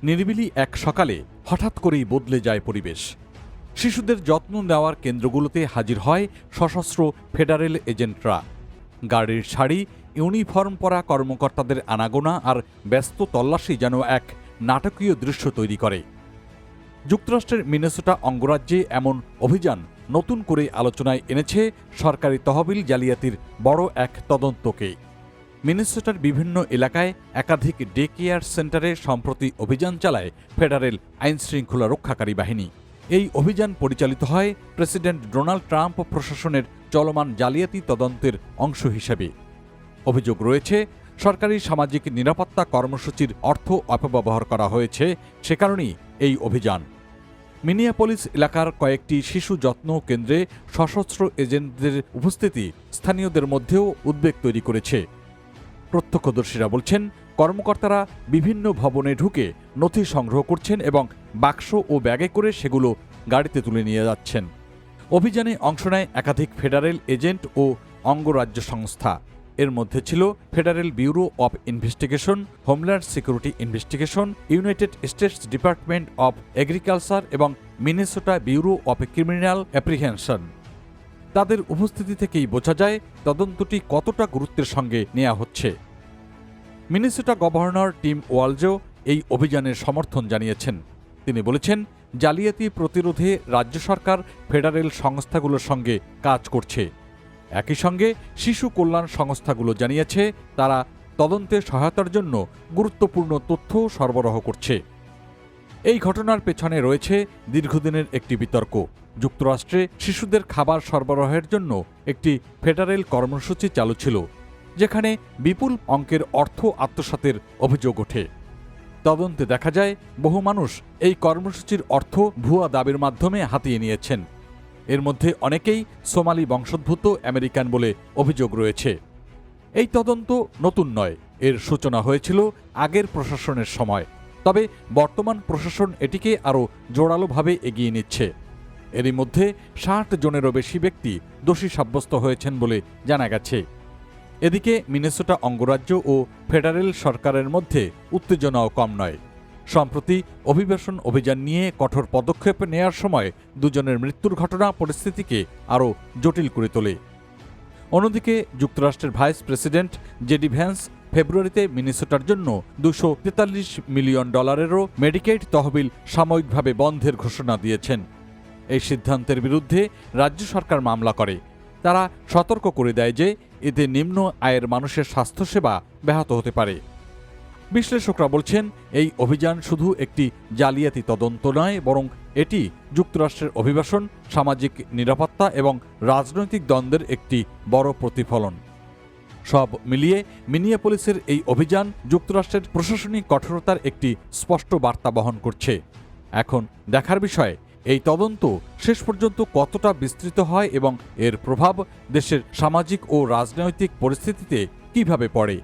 নিরিবিলি এক সকালে হঠাৎ করেই বদলে যায় পরিবেশ। শিশুদের যত্ন নেওয়ার কেন্দ্রগুলোতে হাজির হয় সশস্ত্র ফেডারেল এজেন্টরা। গাড়ির সারি, ইউনিফর্ম পরা কর্মকর্তাদের আনাগোনা আর ব্যস্ত তল্লাশি যেন এক নাটকীয় দৃশ্য তৈরি করে। যুক্তরাষ্ট্রের মিনেসোটা অঙ্গরাজ্যে এমন অভিযান নতুন করে আলোচনায় এনেছে সরকারি তহবিল জালিয়াতির বড় এক তদন্তকে। মিনেসোটার বিভিন্ন এলাকায় একাধিক ডে কেয়ার সেন্টারে সম্প্রতি অভিযান চালায় ফেডারেল আইনশৃঙ্খলা রক্ষাকারী বাহিনী। এই অভিযান পরিচালিত হয় প্রেসিডেন্ট ডোনাল্ড ট্রাম্প প্রশাসনের চলমান জালিয়াতি তদন্তের অংশ হিসেবে। অভিযোগ রয়েছে, সরকারি সামাজিক নিরাপত্তা কর্মসূচির অর্থ অপব্যবহার করা হয়েছে, সে কারণেই এই অভিযান। মিনিয়াপলিস এলাকার কয়েকটি শিশু যত্ন কেন্দ্রে সশস্ত্র এজেন্টদের উপস্থিতি স্থানীয়দের মধ্যেও উদ্বেগ তৈরি করেছে। প্রত্যক্ষদর্শীরা বলছেন, কর্মকর্তারা বিভিন্ন ভবনে ঢুকে নথি সংগ্রহ করছেন এবং বাক্স ও ব্যাগে করে সেগুলো গাড়িতে তুলে নিয়ে যাচ্ছেন। অভিযানে অংশ নেয় একাধিক ফেডারেল এজেন্ট ও অঙ্গরাজ্য সংস্থা। এর মধ্যে ছিল federal bureau of investigation, homeland security investigation, United States department of agriculture এবং Minnesota bureau of criminal apprehension. তাদের উপস্থিতি থেকেই বোঝা যায় তদন্তটি কতটা গুরুত্বের সঙ্গে নেওয়া হচ্ছে। মিনেসোটা গভর্নর টিম ওয়ালজও এই অভিযানের সমর্থন জানিয়েছেন। তিনি বলেছেন, জালিয়াতি প্রতিরোধে রাজ্য সরকার ফেডারেল সংস্থাগুলোর সঙ্গে কাজ করছে। একই সঙ্গে শিশু কল্যাণ সংস্থাগুলো জানিয়েছে তারা তদন্তে সহায়তার জন্য গুরুত্বপূর্ণ তথ্য সরবরাহ করছে। এই ঘটনার পেছনে রয়েছে দীর্ঘদিনের একটি বিতর্ক। যুক্তরাষ্ট্রে শিশুদের খাবার সরবরাহের জন্য একটি ফেডারেল কর্মসূচি চালু ছিল, যেখানে বিপুল অঙ্কের অর্থ আত্মসাতের অভিযোগ ওঠে। তদন্তে দেখা যায় বহু মানুষ এই কর্মসূচির অর্থ ভুয়া দাবির মাধ্যমে হাতিয়ে নিয়েছেন। এর মধ্যে অনেকেই সোমালি বংশোদ্ভূত আমেরিকান বলে অভিযোগ রয়েছে। এই তদন্ত নতুন নয়, এর সূচনা হয়েছিল আগের প্রশাসনের সময়। তবে বর্তমান প্রশাসন এটিকে আরও জোরালোভাবে এগিয়ে নিচ্ছে। এরই মধ্যে ৬০ জনেরও বেশি ব্যক্তি দোষী সাব্যস্ত হয়েছেন বলে জানা গেছে। এদিকে মিনেসোটা অঙ্গরাজ্য ও ফেডারেল সরকারের মধ্যে উত্তেজনাও কম নয়। সম্প্রতি অভিবাসন অভিযান নিয়ে কঠোর পদক্ষেপ নেয়ার সময় দুজনের মৃত্যুর ঘটনা পরিস্থিতিকে আরও জটিল করে তোলে। অন্যদিকে যুক্তরাষ্ট্রের ভাইস প্রেসিডেন্ট জেডি ভ্যান্স ফেব্রুয়ারিতে মিনেসোটার জন্য $243 মিলিয়ন মেডিকেড তহবিল সাময়িকভাবে বন্ধের ঘোষণা দিয়েছেন। এই সিদ্ধান্তের বিরুদ্ধে রাজ্য সরকার মামলা করে। তারা সতর্ক করে দেয় যে এতে নিম্ন আয়ের মানুষের স্বাস্থ্যসেবা ব্যাহত হতে পারে। বিশ্লেষকরা বলছেন, এই অভিযান শুধু একটি জালিয়াতি তদন্ত নয়, বরং এটি যুক্তরাষ্ট্রের অভিবাসন, সামাজিক নিরাপত্তা এবং রাজনৈতিক দ্বন্দ্বের একটি বড় প্রতিফলন। সব মিলিয়ে মিনিয়াপলিসের এই অভিযান যুক্তরাষ্ট্রের প্রশাসনিক কঠোরতার একটি স্পষ্ট বার্তা বহন করছে। এখন দেখার বিষয়, এই তদন্ত শেষ পর্যন্ত কতটা বিস্তৃত হয় এবং এর প্রভাব দেশের সামাজিক ও রাজনৈতিক পরিস্থিতিতে কিভাবে পড়ে।